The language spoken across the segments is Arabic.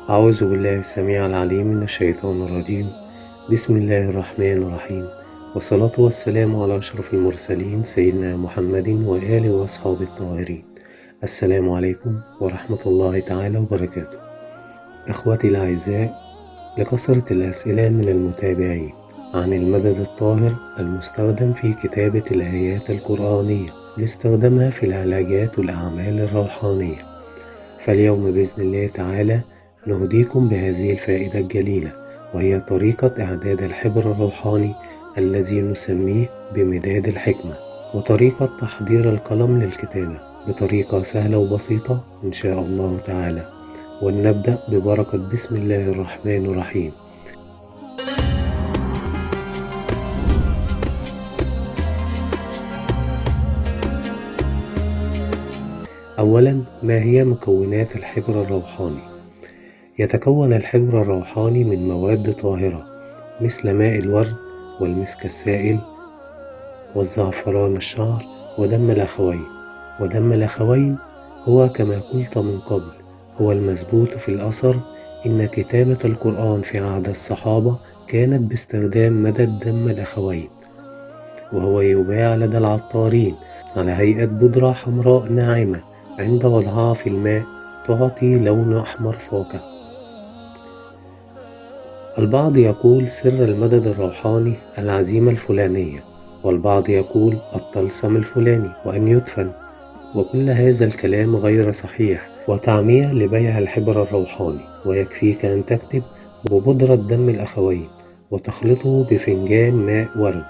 أعوذ بالله السميع العليم من الشيطان الرجيم. بسم الله الرحمن الرحيم، والصلاة والسلام على أشرف المرسلين سيدنا محمد وآله وأصحابه الطاهرين. السلام عليكم ورحمة الله تعالى وبركاته. إخوتي الأعزاء، لكثرة الأسئلة من المتابعين عن المدد الطاهر المستخدم في كتابة الآيات القرآنية لاستخدامها في العلاجات والأعمال الروحانية، فاليوم بإذن الله تعالى نهديكم بهذه الفائدة الجليلة، وهي طريقة إعداد الحبر الروحاني الذي نسميه بمداد الحكمة، وطريقة تحضير القلم للكتابة بطريقة سهلة وبسيطة إن شاء الله تعالى. ولنبدأ ببركة بسم الله الرحمن الرحيم. أولا، ما هي مكونات الحبر الروحاني؟ يتكون الحبر الروحاني من مواد طاهرة مثل ماء الورد والمسك السائل والزعفران الشعر ودم الأخوين. ودم الأخوين هو كما قلت من قبل هو المثبوت في الأثر إن كتابة القرآن في عهد الصحابة كانت باستخدام مدد دم الأخوين، وهو يباع لدى العطارين على هيئة بودرة حمراء ناعمة، عند وضعها في الماء تعطي لون أحمر فاقع. البعض يقول سر المدد الروحاني العزيمة الفلانية، والبعض يقول الطلسم الفلاني وأن يدفن، وكل هذا الكلام غير صحيح وتعمية لبيع الحبر الروحاني. ويكفيك أن تكتب ببودرة دم الأخوين وتخلطه بفنجان ماء ورد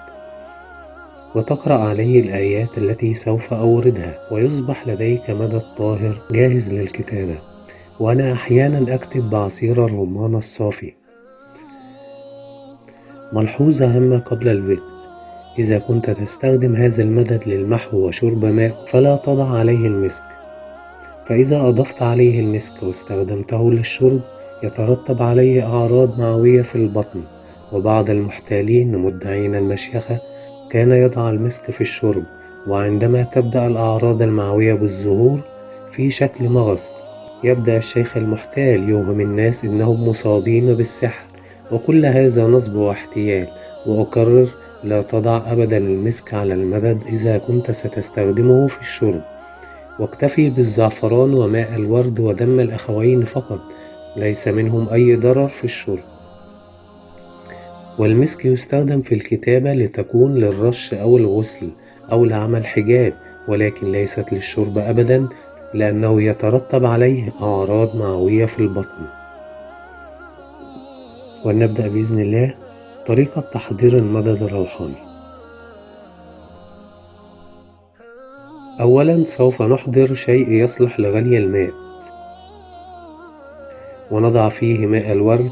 وتقرأ عليه الآيات التي سوف أوردها، ويصبح لديك مدد طاهر جاهز للكتابة. وأنا أحيانا أكتب بعصير الرمان الصافي. ملحوظة هامة قبل البدء: إذا كنت تستخدم هذا المدد للمحو وشرب ماء فلا تضع عليه المسك، فإذا أضفت عليه المسك واستخدمته للشرب يترتب عليه أعراض معوية في البطن. وبعض المحتالين مدعين المشيخة كان يضع المسك في الشرب، وعندما تبدأ الأعراض المعوية بالظهور في شكل مغص يبدأ الشيخ المحتال يوهم الناس إنهم مصابين بالسحر، وكل هذا نصب واحتيال. وأكرر: لا تضع أبدا المسك على المدد إذا كنت ستستخدمه في الشرب، واكتفي بالزعفران وماء الورد ودم الأخوين فقط، ليس منهم أي ضرر في الشرب. والمسك يستخدم في الكتابة لتكون للرش أو الغسل أو لعمل حجاب، ولكن ليست للشرب أبدا، لأنه يترتب عليه أعراض معوية في البطن. ولنبدأ بإذن الله طريقة تحضير المدد الروحاني. أولا سوف نحضر شيء يصلح لغلي الماء، ونضع فيه ماء الورد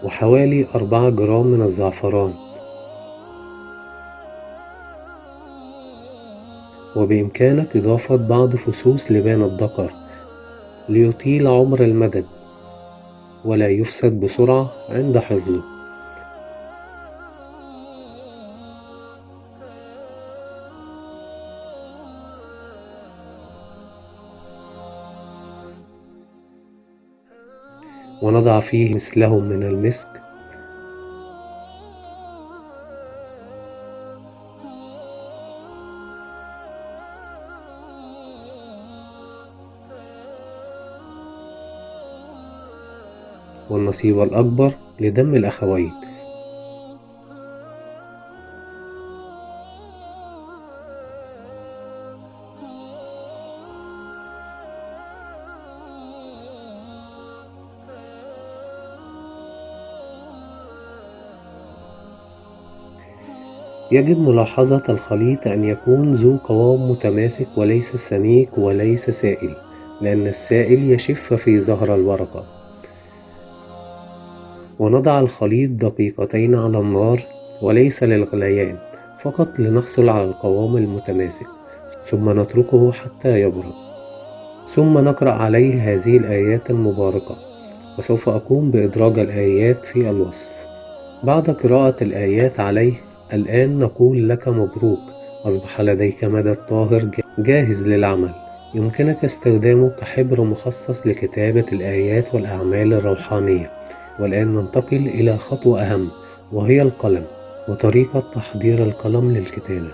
وحوالي 4 جرام من الزعفران، وبإمكانك إضافة بعض فصوص لبان الذكر ليطيل عمر المدد ولا يفسد بسرعة عند حفظه. ونضع فيه مثلهم من المسك، والنصيب الأكبر لدم الأخوين. يجب ملاحظة الخليط أن يكون ذو قوام متماسك وليس سميك وليس سائل، لأن السائل يشف في ظهر الورقة. ونضع الخليط دقيقتين على النار وليس للغليان، فقط لنحصل على القوام المتماسك، ثم نتركه حتى يبرد. ثم نقرأ عليه هذه الآيات المباركة، وسوف أقوم بإدراج الآيات في الوصف. بعد قراءة الآيات عليه، الآن نقول لك مبروك، أصبح لديك مدد طاهر جاهز للعمل. يمكنك استخدامه كحبر مخصص لكتابة الآيات والأعمال الروحانية. والآن ننتقل إلى خطوة أهم، وهي القلم وطريقة تحضير القلم للكتابة.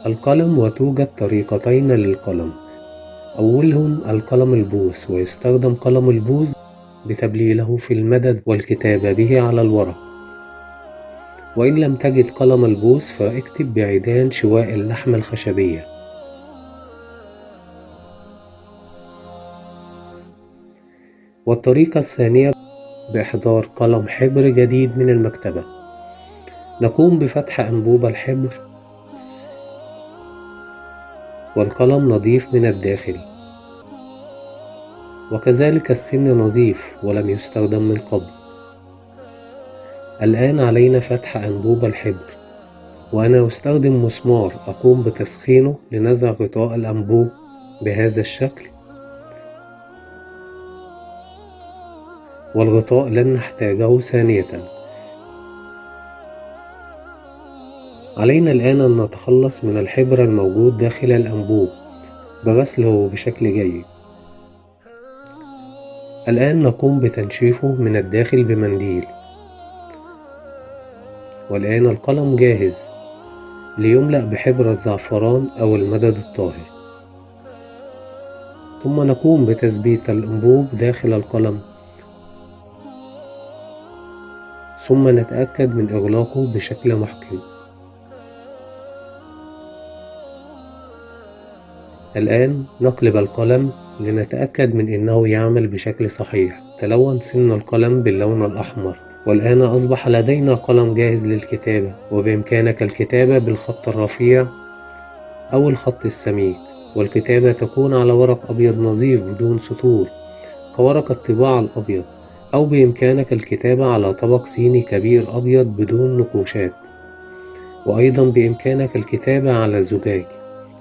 القلم، وتوجد طريقتين للقلم. أولهم القلم البوص، ويستخدم قلم البوص بتبليله في المدد والكتابة به على الورق. وإن لم تجد قلم البوص فاكتب بعيدان شواء اللحم الخشبية. والطريقة الثانية بإحضار قلم حبر جديد من المكتبة. نقوم بفتح أنبوب الحبر والقلم نظيف من الداخل، وكذلك السن نظيف ولم يستخدم من قبل. الآن علينا فتح أنبوب الحبر، وأنا أستخدم مسمار أقوم بتسخينه لنزع غطاء الأنبوب بهذا الشكل، والغطاء لن نحتاجه ثانية. علينا الآن أن نتخلص من الحبر الموجود داخل الأنبوب بغسله بشكل جيد. الآن نقوم بتنشيفه من الداخل بمنديل. والآن القلم جاهز ليملأ بحبر الزعفران أو المدد الطاهر. ثم نقوم بتثبيت الأنبوب داخل القلم، ثم نتأكد من إغلاقه بشكل محكم. الآن نقلب القلم لنتأكد من أنه يعمل بشكل صحيح. تلون سن القلم باللون الأحمر. والآن أصبح لدينا قلم جاهز للكتابة، وبإمكانك الكتابة بالخط الرفيع أو الخط السميك، والكتابة تكون على ورق أبيض نظيف بدون سطور كورق الطباعة الأبيض، أو بإمكانك الكتابة على طبق صيني كبير أبيض بدون نقوشات، وأيضا بإمكانك الكتابة على الزجاج.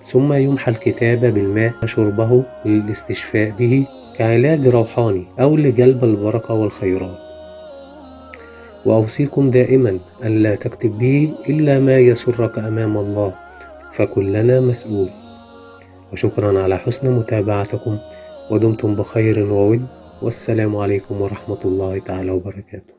ثم يمحى الكتابة بالماء شربه للاستشفاء به كعلاج روحاني أو لجلب البركة والخيرات. وأوصيكم دائما أن لا تكتب به إلا ما يسرك أمام الله، فكلنا مسؤول. وشكرا على حسن متابعتكم، ودمتم بخير وود، والسلام عليكم ورحمة الله تعالى وبركاته.